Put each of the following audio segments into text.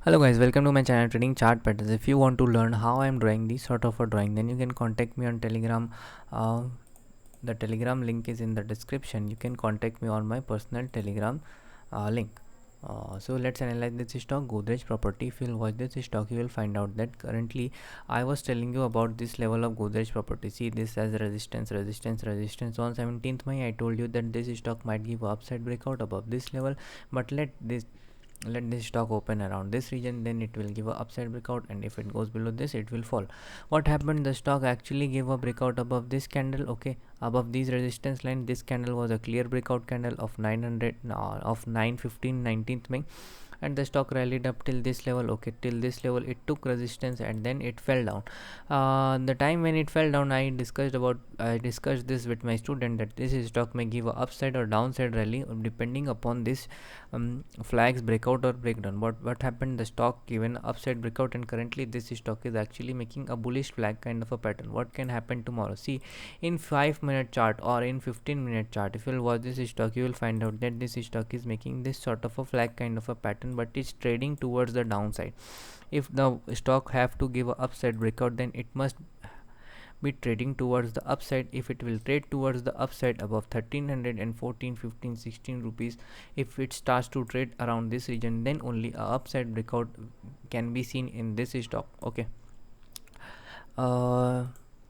Hello guys, welcome to my channel Trading Chart Patterns. If you want to learn how I am drawing this sort of a drawing, then you can contact me on Telegram. Uh, the Telegram link is in the description. You can contact me on my personal Telegram link. So let's analyze this stock Godrej Property. If you'll watch this stock, you will find out that currently I was telling you about this level of Godrej Property. See this as resistance, resistance, resistance. On 17th May, I told you that this stock might give upside breakout above this level, but let this stock open around this region, then it will give a upside breakout, and if it goes below this it will fall. What happened, the stock actually gave a breakout above this candle, okay, above these resistance line. This candle was a clear breakout candle of 900 of 915 19th May, and the stock rallied up till this level, okay, till this level it took resistance and then it fell down. The time when it fell down, I discussed this with my student that this stock may give a upside or downside rally depending upon this flags breakout or breakdown. What happened, the stock given upside breakout, and currently this stock is actually making a bullish flag kind of a pattern. What can happen tomorrow? See, in 5-minute chart or in 15-minute chart, if you'll watch this stock, you will find out that this stock is making this sort of a flag kind of a pattern, but it's trading towards the downside. If the stock have to give a upside breakout, then it must be trading towards the upside. If it will trade towards the upside above 1314 15 16 rupees, if it starts to trade around this region, then only a upside breakout can be seen in this stock, okay. uh,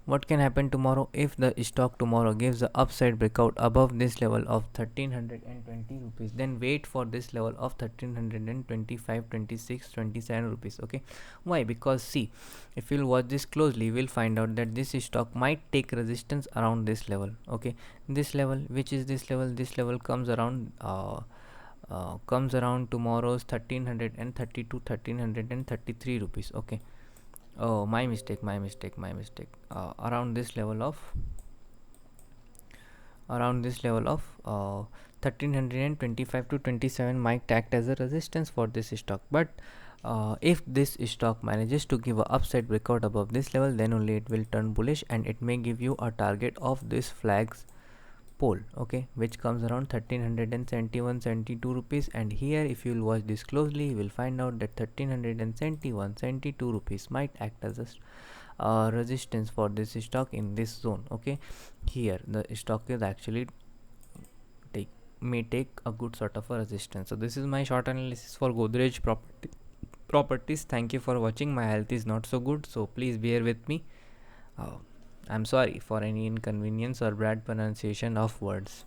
what can happen tomorrow? If the stock tomorrow gives the upside breakout above this level of 1320 rupees, then wait for this level of 1325 26 27 rupees, okay. Why? Because see, if you'll watch this closely, you will find out that this stock might take resistance around this level, okay. This level, which is this level, this level comes around tomorrow's 1332 1333 rupees, okay. Oh, my mistake, my mistake, my mistake. Around this level of 1325 to 27 might act as a resistance for this stock. But if this stock manages to give a upside breakout above this level, then only it will turn bullish, and it may give you a target of this flags pole, okay, which comes around 1371 72 rupees. And here, if you will watch this closely, you will find out that 1371 72 rupees might act as a resistance for this stock in this zone, okay. Here the stock is actually take a good sort of a resistance. So this is my short analysis for Godrej properties. Thank you for watching. My health is not so good, so please bear with me. uh, I'm sorry for any inconvenience or bad pronunciation of words.